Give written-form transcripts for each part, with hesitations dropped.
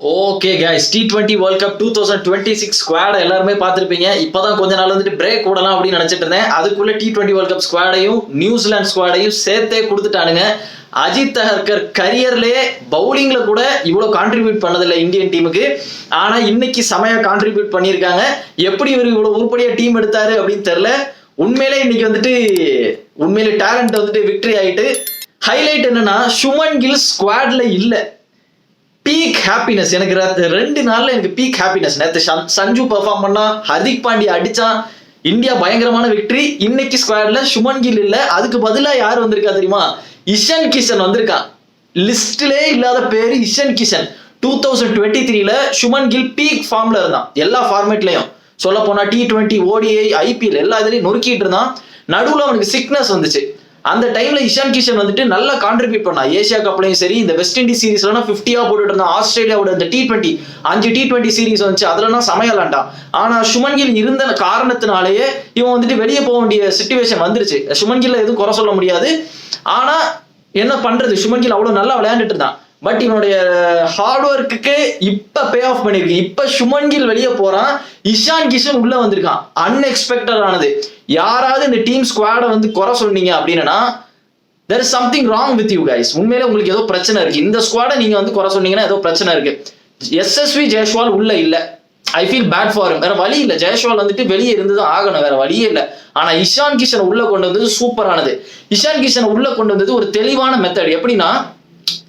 Okay guys, T20 world cup 2026 squad எல்லாருமே பார்த்துருப்பீங்க. இப்போதான் கொஞ்ச நாள் வந்துட்டு பிரேக் விடலாம் அப்படின்னு நினைச்சிட்டு இருந்தேன். அதுக்குள்ள T20 வேர்ல்ட் கப் ஸ்குவாடையும் நியூசிலாந்து ஸ்குவாடையும் சேர்த்தே கொடுத்துட்டானுங்க. அஜித் தஹர்கர் கரியர்லேயே பவுலிங்ல கூட இவ்வளவு கான்ட்ரிபியூட் பண்ணதில்லை இந்தியன் டீமுக்கு. ஆனா இன்னைக்கு செமையா கான்ட்ரிபியூட் பண்ணியிருக்காங்க. எப்படி இவர் இவ்வளவு உருப்படியா டீம் எடுத்தாரு அப்படின்னு தெரியல. உண்மையிலே இன்னைக்கு வந்துட்டு உண்மையிலே டேலண்ட் வந்துட்டு விக்டரி ஆயிட்டு. ஹைலைட் என்னன்னா, சுமன் கில் ஸ்குவாட்ல இல்ல. பீக் ஹாப்பினஸ் எனக்கு 2 நாள்ல எனக்கு பீக் ஹாப்பினஸ். நேற்று சஞ்சு பெர்ஃபார்ம் பண்ணா, ஹர்திக் பாண்டியா அடிச்சான், இந்தியா பயங்கரமான விக்டரி. இன்னைக்கு ஸ்குவாட்ல சுமன் கில் இல்ல. அதுக்கு பதிலா யார் வந்திருக்கா தெரியுமா? இஷன் கிஷன் வந்திருக்கான். லிஸ்ட்லே இல்லாத பேரு இஷன் கிஷன். 2023ல சுமன் கில் பீக் ஃபார்ம்ல இருந்தான். எல்லா ஃபார்மேட்லயும் சொல்ல போனா T20, ODI, IPL எல்லா இதுலயும் நொறுக்கிட்டு இருந்தான். நடுவுல அவனுக்கு சிக்னஸ் வந்துச்சு. அந்த டைம்ல இஷான் கிஷன் வந்துட்டு நல்லா கான்ட்ரிபியூட் பண்ணா. ஏசியா கப்லயும் சரி, இந்த வெஸ்ட் இண்டீஸ் சீரீஸ்லாம் 50 போட்டுட்டு இருந்தான். ஆஸ்திரேலியாவோட இந்த T20 5 T20 சீரீஸ் வந்துச்சு, அதுலலாம் சமையலாண்டா. ஆனா சுமன் கில் இருந்த காரணத்தினாலேயே இவன் வந்துட்டு வெளியே போக வேண்டிய சிச்சுவேஷன் வந்துருச்சு. சுமன் கில்ல எதுவும் குறை சொல்ல முடியாது. ஆனா என்ன பண்றது, சுமன் கில் அவ்வளவு நல்லா விளையாண்டுட்டு இருந்தான். பட் இவனுடைய ஹார்ட் ஒர்க்குக்கு இப்ப பே ஆஃப் பண்ணிருக்கு. இப்ப சுமன் கில் வெளியே போறான், இஷான் கிஷன் உள்ள வந்திருக்கான். அன்எக்ஸ்பெக்டட் ஆனது. யாராவது இந்த டீம் ஸ்குவாட வந்து குறை சொன்னீங்க அப்படின்னா, there is something wrong with you guys. உண்மையில உங்களுக்கு ஏதோ பிரச்சனை இருக்கு. இந்த ஸ்குவாட நீங்க வந்து குறை சொன்னீங்கன்னா ஏதோ பிரச்சனை இருக்கு. SSV ஜெயஸ்வால் உள்ள இல்ல. I feel bad for him. வேற வழி இல்ல. ஜெயஸ்வால் வந்துட்டு வெளியே இருந்துதான் ஆகணும், வேற வழியே இல்ல. ஆனா இஷான் கிஷன் உள்ள கொண்டு வந்தது சூப்பரானது. இஷான் கிஷன் உள்ள கொண்டு வந்தது ஒரு தெளிவான மெத்தட். எப்படின்னா,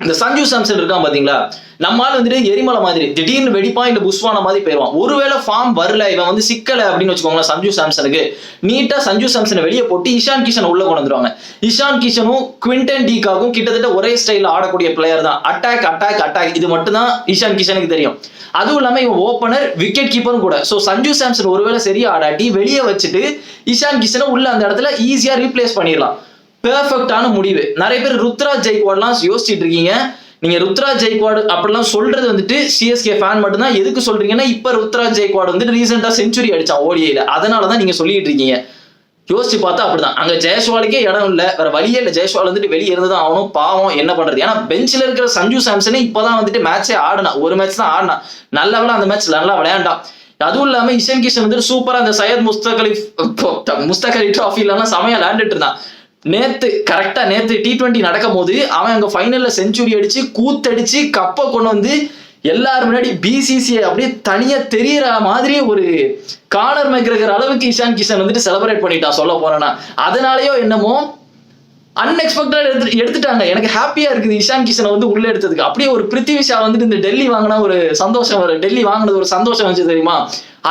இந்த சஞ்சு சாம்சன் இருக்கான் பாத்தீங்களா, நம்மால வந்துட்டு எரிமலை மாதிரி திடீர்னு வெடிப்பான், இல்ல புஷ்வான மாதிரி போயிடுவான். ஒருவேளை ஃபார்ம் வரல, இவன் வந்து சிக்கல அப்படின்னு வச்சுக்கோங்களேன், சஞ்சு சாம்சனுக்கு நீட்டா சஞ்சு சாம்சனை வெளியே போட்டு இஷான் கிஷன் உள்ள கொண்டு வந்துருவாங்க. இஷான் கிஷனும் குவிண்டன் டீகாக்கும் கிட்டத்தட்ட ஒரே ஸ்டைல ஆடக்கூடிய பிளேயர் தான். அட்டாக் அட்டாக் அட்டாக், இது மட்டும் தான் இஷான் கிஷனுக்கு தெரியும். அதுவும் இல்லாம இவன் ஓப்பனர், விக்கெட் கீப்பரும் கூட. சோ சஞ்சு சாம்சன் ஒருவேளை சரியா ஆடாட்டி வெளியே வச்சுட்டு இஷான் கிஷனை உள்ள அந்த இடத்துல ஈஸியா ரீப்ளேஸ் பண்ணிடலாம். பெர்ஃபெக்டான முடிவு. நிறைய பேர் ருத்ராஜ் ஜெய்க்வாட்லாம் யோசிச்சுட்டு இருக்கீங்க. நீங்க ருத்ராஜ் ஜெய்க்வாட் அப்படிலாம் சொல்றது வந்துட்டு சிஎஸ்கே ஃபேன் மட்டும் தான். எதுக்கு சொல்றீங்கன்னா, இப்ப ருத்ராஜ் ஜெய்க்வாட் வந்து ரீசெண்டா செஞ்சுரி அடிச்சான் ஓடிஐல, அதனாலதான் நீங்க சொல்லிட்டு இருக்கீங்க. யோசிச்சு பார்த்தா அப்படிதான். அங்க ஜெயஸ்வாலுக்கே இடம் இல்ல, வேற வழியே இல்ல. ஜெயஸ்வால் வந்துட்டு வெளியே இருந்துதான் ஆகணும். பாவம், என்ன பண்றது. ஏன்னா பெஞ்சில் இருக்கிற சஞ்சு சாம்சனே இப்பதான் வந்துட்டு மேட்சே ஆடினா, ஒரு மேட்ச் தான் ஆடினா. நல்ல வேளை அந்த மேட்ச் நல்லா விளையாண்டான். அதுவும் இல்லாம இஷான் கிஷன் வந்துட்டு சூப்பரா அந்த சையத் முஸ்தக் அலி டிராஃபிலாம் செமையா விளையாண்டுட்டு இருந்தான். நேத்து T20 நடக்கும் போது அவன் அங்க ஃபைனல்ல செஞ்சுரி அடிச்சு கூத்தடிச்சு கப்பை கொண்டு வந்து எல்லாரும் முன்னாடி BCCI அப்படியே தனியா தெரியற மாதிரி ஒரு கார்னர் மேக்கர் அளவுக்கு இஷான் கிஷன் வந்துட்டு செலிப்ரேட் பண்ணிட்டான் சொல்ல போறேன்னா. அதனாலயோ என்னமோ அன்எக்ஸ்பெக்டட் எடுத்துட்டாங்க. எனக்கு ஹாப்பியா இருக்குது இஷான் கிஷனை வந்து உள்ள எடுத்ததுக்கு. அப்படியே ஒரு பிருத்திவி ஷா வந்துட்டு இந்த டெல்லி வாங்கினா ஒரு சந்தோஷம் வரும், டெல்லி வாங்கினது ஒரு சந்தோஷம் வந்துச்சு தெரியுமா,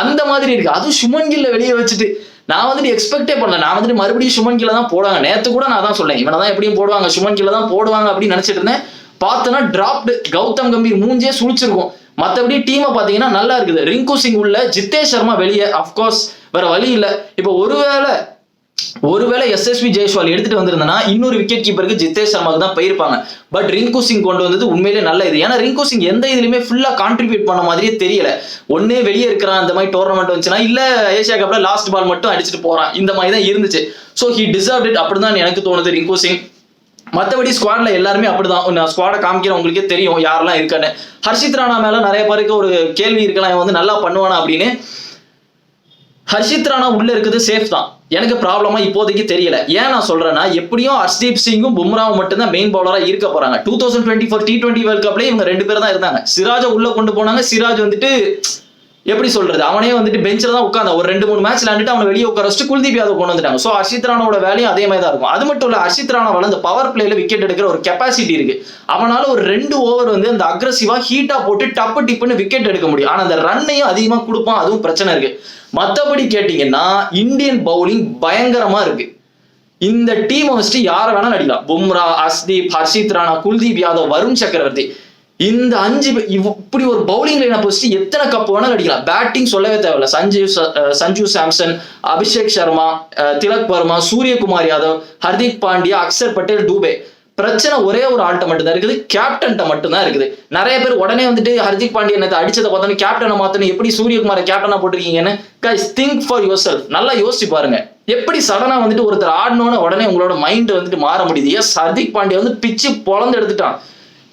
அந்த மாதிரி இருக்கு. அதுவும் சுமன் கில்ல வெளியே வச்சுட்டு நான் வந்துட்டு எக்ஸ்பெக்டே பண்ணல. நான் வந்துட்டு மறுபடியும் சுமன் கில்ல தான் போடுவாங்க. நேத்து கூட நான் தான் சொல்லேன், இவனை தான் எப்படியும் போடுவாங்க, சுமன் கில்ல தான் போடுவாங்க அப்படின்னு நினைச்சிட்டு இருந்தேன். பார்த்தோன்னா டிராப்டு. கௌதம் கம்பீர் மூஞ்சே சுழிச்சிருக்கும். மற்றபடி டீமை பார்த்தீங்கன்னா நல்லா இருக்குது. ரிங்கு சிங் உள்ள, ஜித்தேஷ் சர்மா வெளியே. அப்கோர்ஸ் வேற வழி இல்லை. இப்போ ஒருவேளை SSV ஜெயஸ்வால் எடுத்துட்டு வந்திருந்தனா இன்னொரு விக்கெட் கீப்பருக்கு ஜித்தேஷ் சர்மாக்கு தான் போயிருப்பாங்க. பட் ரிங்கு சிங் கொண்டு வந்தது உண்மையிலே நல்ல இது. ஏன்னா ரிங்கு சிங் எந்த இதுலயுமே ஃபுல்லா கான்ட்ரிபியூட் பண்ண மாதிரியே தெரியல. ஒன்னே வெளியே இருக்கிறான், இந்த மாதிரி டோர்னமெண்ட் வந்துச்சுன்னா, இல்ல ஏசியா கப்ல லாஸ்ட் பால் மட்டும் அடிச்சுட்டு போறான், இந்த மாதிரி தான் இருந்துச்சு. ஸோ ஹி டிசர்வ் இட், அப்படிதான் எனக்கு தோணுது ரிங்கு சிங். மற்றபடி ஸ்குவாட்ல எல்லாருமே அப்படிதான். நான் ஸ்குவாட காமிக்கிறேன், உங்களுக்கே தெரியும் யாரெல்லாம் இருக்கான்னு. ஹர்ஷித் ராணா மேல நிறைய பேருக்கு ஒரு கேள்வி இருக்கலாம், இவன் வந்து நல்லா பண்ணுவானா அப்படின்னு. ஹர்ஷித் ராணா உள்ள இருக்குது சேஃப் தான். எனக்கு ப்ராப்ளமா இப்போதைக்கு தெரியல. ஏன் நான் சொல்றேன்னா, எப்படியும் ஹர்ஷ்தீப் சிங்கும் பும்ராவும் மட்டும்தான் மெயின் பவுலரா இருக்க போறாங்க. 2024 T20 வேர்ல்ட் கப்ல இவங்க 2 பேர் தான் இருந்தாங்க. சிராஜை உள்ள கொண்டு போனாங்க. சிராஜ் வந்துட்டு எப்படி சொல்றது, அவனே வந்துட்டு பெஞ்சில் தான் உட்காந்து ஒரு 2-3 மேட்ச் விளையாண்டுட்டு அவனை வெளியே உட்கார வச்சுட்டு குல்தீப் யாதவ் கொண்டு வந்துட்டாங்க. ஸோ ஹர்ஷித் ராணாவோட வேலையும் அதே மாதிரி தான் இருக்கும். அது மட்டும் இல்ல, ஹர்ஷித் ராணாவால அந்த பவர் பிளேல விக்கெட் எடுக்கிற ஒரு கெப்பாசிட்டி இருக்கு. அவனால ஒரு 2 ஓவர் வந்து அந்த அக்ரெசிவா ஹீட்டா போட்டு டப்பு டிப்புன்னு விக்கெட் எடுக்க முடியும். ஆனா அந்த ரன்னையும் அதிகமா கொடுப்பான், அதுவும் பிரச்சனை இருக்கு. மற்றபடி கேட்டீங்கன்னா இந்தியன் பவுலிங் பயங்கரமா இருக்கு. இந்த டீம் வச்சுட்டு யாரை வேணாலும் அடிக்கலாம். பும்ரா, ஹர்ஷ்தீப், ஹர்ஷித் ராணா, குல்தீப் யாதவ், வருண் சக்கரவர்த்தி, இந்த 5 இப்படி ஒரு பவுலிங் லைனை வச்சுட்டு எத்தனை கப் வேணாலும் அடிக்கலாம். பேட்டிங் சொல்லவே தேவையில்ல. சஞ்சு சாம்சன், அபிஷேக் சர்மா, திலக் வர்மா, சூரியகுமார் யாதவ், ஹர்திக் பாண்டியா, அக்சர் பட்டேல், டூபே. பிரச்சனை ஒரே ஒரு ஆள்கிட்ட மட்டும் தான் இருக்குது, கேப்டன்ட்ட மட்டும் தான் இருக்குது. நிறைய பேர் உடனே வந்துட்டு ஹர்திக் பாண்டியா அடிச்சதை பார்த்தோன்னு கேப்டனை மாத்தணும், எப்படி சூரியகுமாரை கேப்டனா போட்டிருக்கீங்கன்னு. Guys, think for yourself. நல்லா யோசிச்சு பாருங்க. எப்படி சடனா வந்துட்டு ஒருத்தர் ஆடணும்னு உடனே உங்களோட மைண்ட் வந்துட்டு மாற முடியுது. எஸ், ஹர்திக் பாண்டியா வந்து பிச்சு பொழந்து எடுத்துட்டான்.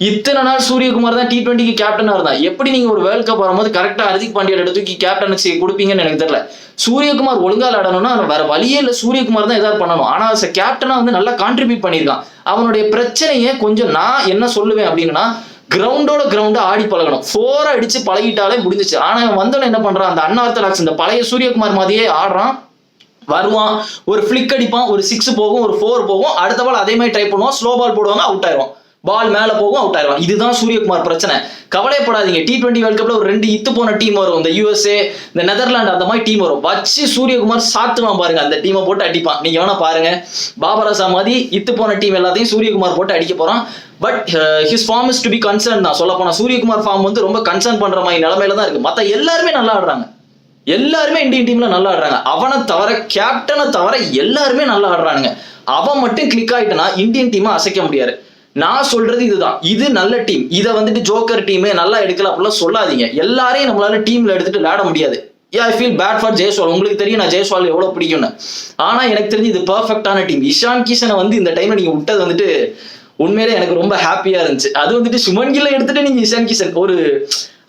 இத்தனை நாள் சூரியகுமார் தான் T20க்கு கேப்டனா இருந்தா. எப்படி நீங்க ஒரு வேர்ல்ட் கப் வரும்போது கரெக்டா ஹர்திக் பாண்டியா தூக்கி கேப்டன்சி கொடுப்பீங்கன்னு எனக்கு தெரியல. சூரியகுமார் ஒழுங்கா விளையாடணும்னா வேற வழியே இல்ல, சூரியகுமார் தான் ஏதாவது பண்ணணும். ஆனா கேப்டனா வந்து நல்லா கான்ட்ரிபியூட் பண்ணியிருக்கான். அவனுடைய பிரச்சனையே கொஞ்சம் நான் என்ன சொல்லுவேன் அப்படின்னா, கிரவுண்டா ஆடி பழகணும். 4 அடிச்சு பழகிட்டாலே முடிஞ்சிச்சு. ஆனா வந்தவன என்ன பண்றான், அந்த அன்ஆர்த்தடாக்ஸ் இந்த பழைய சூரியகுமார் மாதிரியே ஆடுறான். வருவான், ஒரு ஃபிளிக் அடிப்பான், ஒரு 6 போகும், ஒரு 4 போகும், அடுத்த பால் அதே மாதிரி ட்ரை பண்ணுவான், ஸ்லோ பால் போடுவாங்க, அவுட் ஆயிரும். பால் மேல போகும், அவுட் ஆயிரும். இதுதான் சூரியகுமார் பிரச்சனை. கவலைப்படாதீங்க, T20 வேர்ல்ட் கப்ல ஒரு 2 இத்து போன டீம் வரும். இந்த USA, இந்த நெதர்லாந்து, அந்த மாதிரி டீம் வரும். வச்சு சூரியகுமார் சாத்துவான் பாருங்க, அந்த டீமை போட்டு அடிப்பான். நீங்க வேணா பாருங்க, பாபர் அசாம் மாதிரி இத்து போன டீம் எல்லாத்தையும் சூரியகுமார் போட்டு அடிக்க போறான். But his form is to be concern தான். சொல்ல போனா சூரியகுமார் ஃபார்ம் வந்து ரொம்ப கன்சர்ன் பண்ற மாதிரி நிலைமையில தான் இருக்கு. மத்த எல்லாருமே நல்லா ஆடுறாங்க, எல்லாருமே இந்தியன் டீம்ல நல்லா ஆடுறாங்க. அவனை தவிர, கேப்டனை தவிர எல்லாருமே நல்லா ஆடுறானுங்க. அவன் மட்டும் கிளிக் ஆயிட்டனா இந்தியன் டீமை அசைக்க முடியாது. நான் சொல்றது இதுதான், இது நல்ல டீம். இதை வந்துட்டு ஜோக்கர் டீம் நல்லா எடுக்கல அப்படிலாம் சொல்லாதீங்க. எல்லாரையும் நம்மளால டீம்ல எடுத்துட்டு விளையாட முடியாது. I feel bad for Jaiswal. உங்களுக்கு தெரியும் நான் ஜெய்ஸ்வால் எவ்வளவு பிடிக்கும்னு. ஆனா எனக்கு தெரிஞ்சு இது பெர்ஃபெக்டான டீம். இஷான் கிஷனை வந்து இந்த டைம்ல நீங்க விட்டது வந்துட்டு உண்மையிலே எனக்கு ரொம்ப ஹாப்பியா இருந்துச்சு. அது வந்துட்டு சுமன் கில்லை எடுத்துட்டு நீங்க இஷான் கிஷன் ஒரு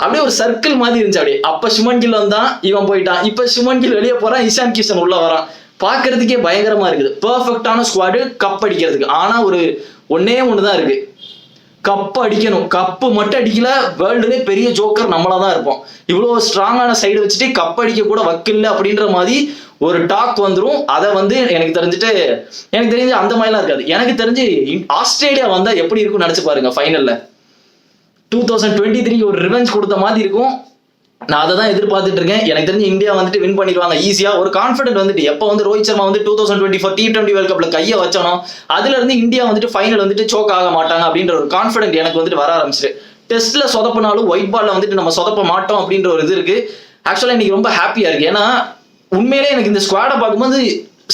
அப்படியே ஒரு சர்க்கிள் மாதிரி இருந்துச்சு. அப்படியே அப்ப சுமன் கில் வந்தான், இவன் போயிட்டான். இப்ப சுமன் கில் வெளியே போறான், இஷான் கிஷன் உள்ள வரான். பாக்குறதுக்கே பயங்கரமா இருக்குது. பெர்ஃபெக்டான ஸ்குவாடு கப் அடிக்கிறதுக்கு. ஆனா ஒன்னே ஒண்ணுதான் இருக்கு, கப் அடிக்கணும். கப்பு மட்டும் அடிக்கல, வேர்ல்டுலே பெரிய ஜோக்கர் நம்மளா தான் இருப்போம். இவ்வளவு ஸ்ட்ராங்கான சைடு வச்சுட்டு கப் அடிக்க கூட வக்கில்ல அப்படின்ற மாதிரி ஒரு டாக் வந்துடும். அதை வந்து எனக்கு தெரிஞ்சு அந்த மாதிரிலாம் இருக்காது. எனக்கு தெரிஞ்சு ஆஸ்திரேலியா வந்தா எப்படி இருக்கும்னு நினைச்சு பாருங்க. ஃபைனல்ல 2023 ஒரு ரிவெஞ்ச் கொடுத்த மாதிரி இருக்கும். நான் அதை தான் எதிர்பார்த்துட்டு இருக்கேன். எனக்கு தெரிஞ்சு இந்தியா வந்துட்டு வின் பண்ணிடுவாங்க ஈஸியா. ஒரு கான்ஃபிடென்ட் வந்துட்டு எப்போ வந்து ரோஹித் சர்மா வந்து 2024 T20 வேர்ல்ட் கப்ல கையை வச்சணும், அதுல இருந்து இந்தியா வந்துட்டு ஃபைனல் வந்துட்டு சோக் ஆக மாட்டாங்க அப்படின்ற ஒரு கான்ஃபிடென்ட் எனக்கு வந்துட்டு வர ஆரம்பிச்சிட்டு. டெஸ்ட்ல சொதப்பினாலும் ஒயிட் பால்ல வந்துட்டு நம்ம சொதப்ப மாட்டோம் அப்படின்ற ஒரு இது இருக்கு. ஆக்சுவலா இன்னைக்கு ரொம்ப ஹாப்பியா இருக்கு. ஏன்னா உண்மையிலே எனக்கு இந்த ஸ்குவாடை பார்க்கும்போது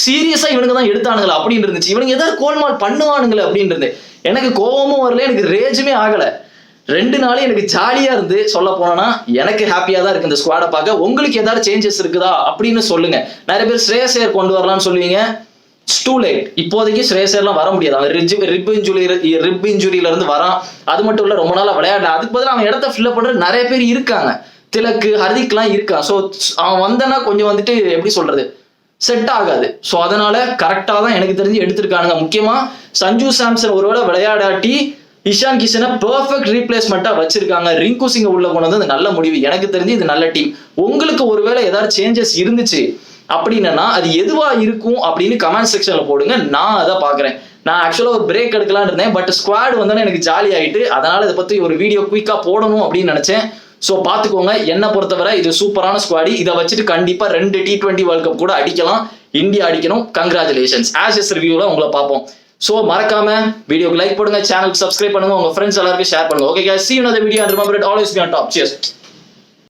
சீரியஸா இவனுங்க தான் எடுத்தானுங்களா அப்படின்னு இருந்துச்சு. இவனுங்க ஏதாவது கோல்மால் பண்ணுவானுங்களே அப்படின்றது. எனக்கு கோபமும் வரல, எனக்கு ரேஜுமே ஆகல. 2 நாளே எனக்கு ஜாலியா இருந்து. சொல்ல போனா எனக்கு ஹாப்பியா தான் இருக்கு இந்த ஸ்குவாடை பார்க்க. உங்களுக்கு ஏதாவது சேஞ்சஸ் இருக்குதா அப்படின்னு சொல்லுங்க. நிறைய பேர் ஸ்ரேயஸ் ஐயர் கொண்டு வரலாம்னு சொல்லுவீங்க. Too late. இப்போதைக்கு ஸ்ரேயஸ் ஐயர்லாம் வர முடியாது. அவன் ரிப் இன்ஜுரியில இருந்து வரான். அது மட்டும் இல்ல, ரொம்ப நாளா விளையாடல. அதுக்கு பதிலாக அவன் இடத்த ஃபில் பண்ற நிறைய பேர் இருக்காங்க. திலக்கு, ஹர்திக்லாம் இருக்கான். ஸோ அவன் வந்தனா கொஞ்சம் வந்துட்டு எப்படி சொல்றது, செட் ஆகாது. ஸோ அதனால கரெக்டா தான் எனக்கு தெரிஞ்சு எடுத்திருக்கானுங்க. முக்கியமா சஞ்சு சாம்சன் ஒருவேளை விளையாடாட்டி இஷான் கிஷனை பெர்ஃபெக்ட் ரீப்ளேஸ்மெண்டா வச்சிருக்காங்க. ரிங்கு சிங்கை உள்ள கொண்டு நல்ல முடிவு. எனக்கு தெரிஞ்சு இது நல்ல டீம். உங்களுக்கு ஒருவேளை ஏதாவது சேஞ்சஸ் இருந்துச்சு அப்படின்னா அது எதுவா இருக்கும் அப்படின்னு கமெண்ட் செக்ஷன்ல போடுங்க. நான் அதை பாக்குறேன். நான் ஆக்சுவலா ஒரு பிரேக் எடுக்கலாம்னு இருந்தேன். பட் ஸ்குவாட் வந்தோன்னே எனக்கு ஜாலி ஆயிட்டு, அதனால இதை பத்தி ஒரு வீடியோ குயிக்கா போடணும் அப்படின்னு நினைச்சேன். ஸோ பாத்துக்கோங்க. என்ன பொறுத்தவரை இது சூப்பரான ஸ்குவாடி. இதை வச்சுட்டு கண்டிப்பா 2 T20 வேர்ல்ட் கப் கூட அடிக்கலாம். இந்தியா அடிக்கணும். கங்க்ராச்சுலேஷன்ஸ். ஆஸ் எஸ் ரிவ்யூல உங்களை பார்ப்போம். சோ மறக்காம வீடியோக்கு லைக் பண்ணுங்க, சேனலுக்கு சப்ஸ்கிரைப் பண்ணுங்க, உங்க ஃப்ரெண்ட்ஸ் எல்லாருக்கும் ஷேர் பண்ணுங்க. Okay guys, see you in another video and remember it always be on top. Cheers.